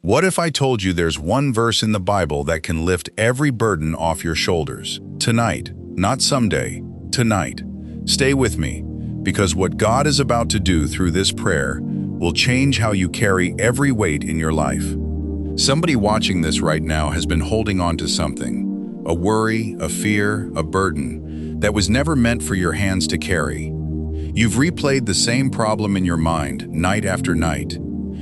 What if I told you there's one verse in the Bible that can lift every burden off your shoulders? Tonight, not someday, tonight. Stay with me, because what God is about to do through this prayer will change how you carry every weight in your life. Somebody watching this right now has been holding on to something, a worry, a fear, a burden that was never meant for your hands to carry. You've replayed the same problem in your mind night after night.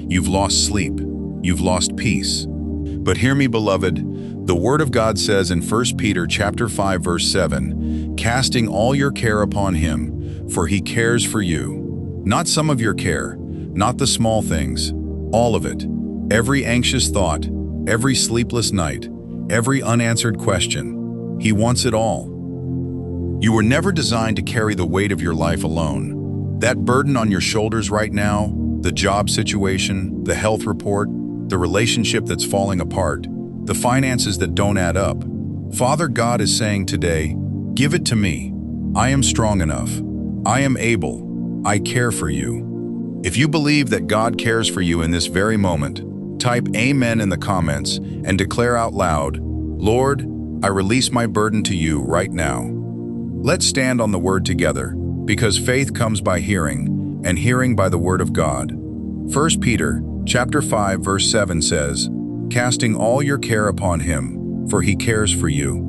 You've lost sleep. You've lost peace. But hear me, beloved, the Word of God says in 1 Peter chapter 5, verse 7, "Casting all your care upon him, for he cares for you." Not some of your care, not the small things, all of it. Every anxious thought, every sleepless night, every unanswered question. He wants it all. You were never designed to carry the weight of your life alone. That burden on your shoulders right now, the job situation, the health report, the relationship that's falling apart, the finances that don't add up. Father God is saying today, give it to me. I am strong enough. I am able. I care for you. If you believe that God cares for you in this very moment, type Amen in the comments and declare out loud, Lord, I release my burden to you right now. Let's stand on the word together, because faith comes by hearing, and hearing by the word of God. 1 Peter chapter 5, verse 7 says, "Casting all your care upon him, for he cares for you."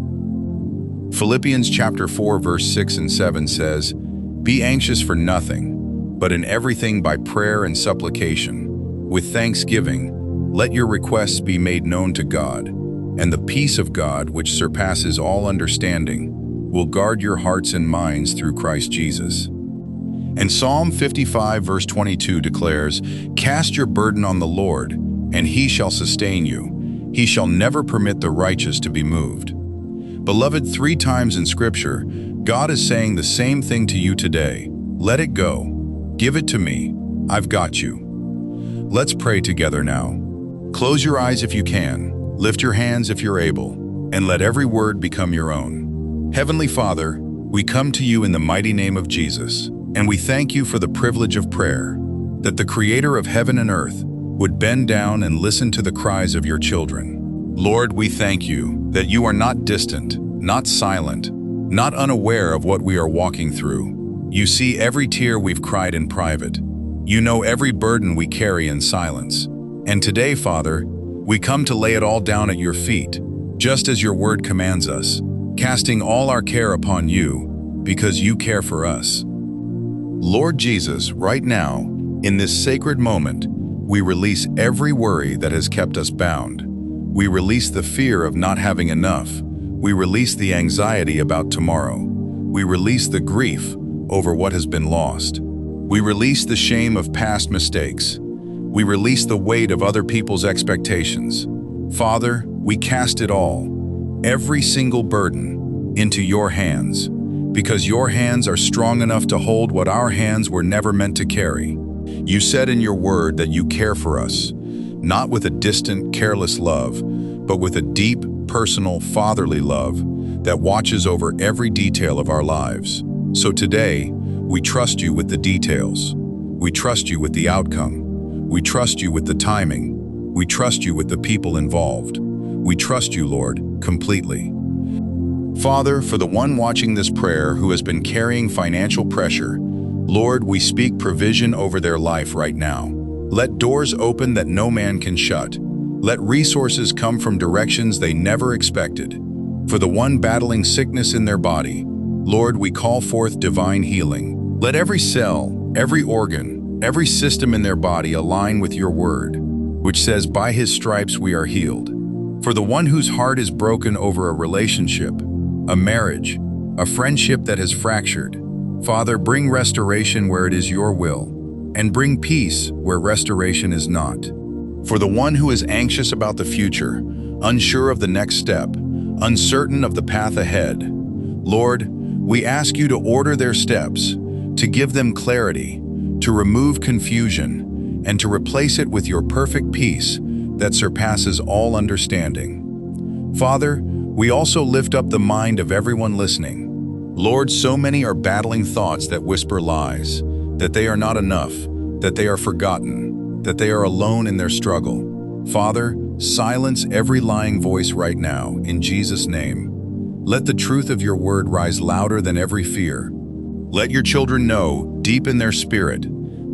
Philippians chapter 4, verse 6 and 7 says, "Be anxious for nothing, but in everything by prayer and supplication, with thanksgiving, let your requests be made known to God, and the peace of God, which surpasses all understanding, will guard your hearts and minds through Christ Jesus." And Psalm 55 verse 22 declares, "Cast your burden on the Lord, and he shall sustain you. He shall never permit the righteous to be moved." Beloved, 3 times in Scripture, God is saying the same thing to you today. Let it go. Give it to me. I've got you. Let's pray together now. Close your eyes if you can, lift your hands if you're able, and let every word become your own. Heavenly Father, we come to you in the mighty name of Jesus. And we thank you for the privilege of prayer, that the Creator of heaven and earth would bend down and listen to the cries of your children. Lord, we thank you that you are not distant, not silent, not unaware of what we are walking through. You see every tear we've cried in private. You know every burden we carry in silence. And today, Father, we come to lay it all down at your feet, just as your word commands us, casting all our care upon you, because you care for us. Lord Jesus, right now, in this sacred moment, we release every worry that has kept us bound. We release the fear of not having enough. We release the anxiety about tomorrow. We release the grief over what has been lost. We release the shame of past mistakes. We release the weight of other people's expectations. Father, we cast it all, every single burden, into your hands, because your hands are strong enough to hold what our hands were never meant to carry. You said in your word that you care for us, not with a distant, careless love, but with a deep, personal, fatherly love that watches over every detail of our lives. So today, we trust you with the details. We trust you with the outcome. We trust you with the timing. We trust you with the people involved. We trust you, Lord, completely. Father, for the one watching this prayer who has been carrying financial pressure, Lord, we speak provision over their life right now. Let doors open that no man can shut. Let resources come from directions they never expected. For the one battling sickness in their body, Lord, we call forth divine healing. Let every cell, every organ, every system in their body align with your word, which says, by his stripes we are healed. For the one whose heart is broken over a relationship, a marriage, a friendship that has fractured, Father, bring restoration where it is your will, and bring peace where restoration is not. For the one who is anxious about the future, unsure of the next step, uncertain of the path ahead, Lord, we ask you to order their steps, to give them clarity, to remove confusion, and to replace it with your perfect peace that surpasses all understanding. Father, we also lift up the mind of everyone listening. Lord, so many are battling thoughts that whisper lies, that they are not enough, that they are forgotten, that they are alone in their struggle. Father, silence every lying voice right now, in Jesus' name. Let the truth of your word rise louder than every fear. Let your children know, deep in their spirit,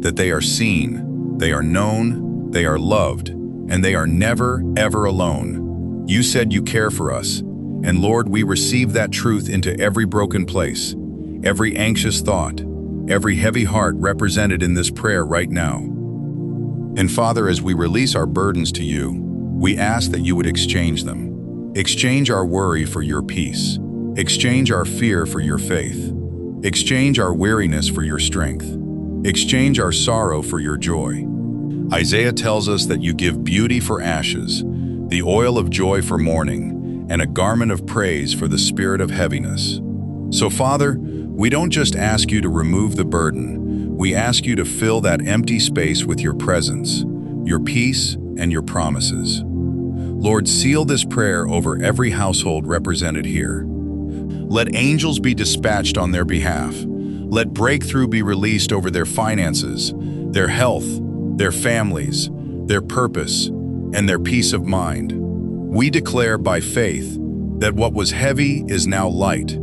that they are seen, they are known, they are loved, and they are never, ever alone. You said you care for us, and Lord, we receive that truth into every broken place, every anxious thought, every heavy heart represented in this prayer right now. And Father, as we release our burdens to you, we ask that you would exchange them. Exchange our worry for your peace. Exchange our fear for your faith. Exchange our weariness for your strength. Exchange our sorrow for your joy. Isaiah tells us that you give beauty for ashes, the oil of joy for mourning, and a garment of praise for the spirit of heaviness. So Father, we don't just ask you to remove the burden, we ask you to fill that empty space with your presence, your peace, and your promises. Lord, seal this prayer over every household represented here. Let angels be dispatched on their behalf. Let breakthrough be released over their finances, their health, their families, their purpose, and their peace of mind. We declare by faith that what was heavy is now light,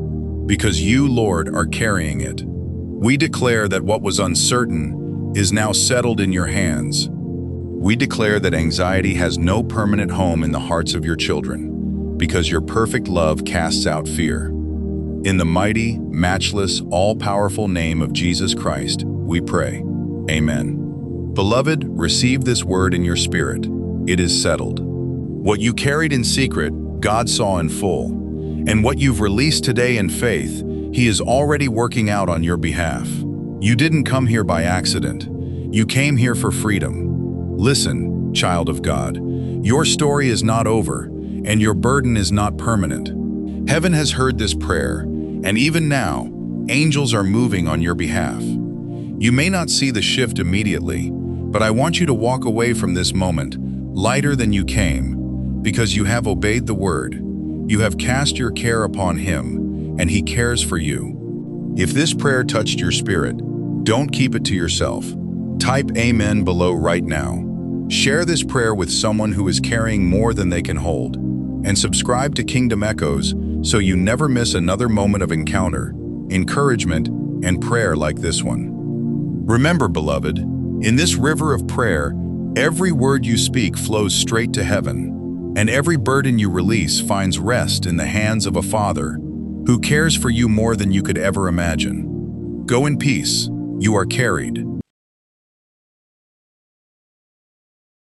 because you, Lord, are carrying it. We declare that what was uncertain is now settled in your hands. We declare that anxiety has no permanent home in the hearts of your children, because your perfect love casts out fear. In the mighty, matchless, all-powerful name of Jesus Christ, we pray. Amen. Beloved, receive this word in your spirit. It is settled. What you carried in secret, God saw in full. And what you've released today in faith, He is already working out on your behalf. You didn't come here by accident. You came here for freedom. Listen, child of God, your story is not over, and your burden is not permanent. Heaven has heard this prayer, and even now, angels are moving on your behalf. You may not see the shift immediately, but I want you to walk away from this moment lighter than you came, because you have obeyed the word. You have cast your care upon Him, and He cares for you. If this prayer touched your spirit, don't keep it to yourself. Type Amen below right now. Share this prayer with someone who is carrying more than they can hold. And subscribe to Kingdom Echoes so you never miss another moment of encounter, encouragement, and prayer like this one. Remember, beloved, in this river of prayer, every word you speak flows straight to heaven, and every burden you release finds rest in the hands of a Father who cares for you more than you could ever imagine. Go in peace. You are carried.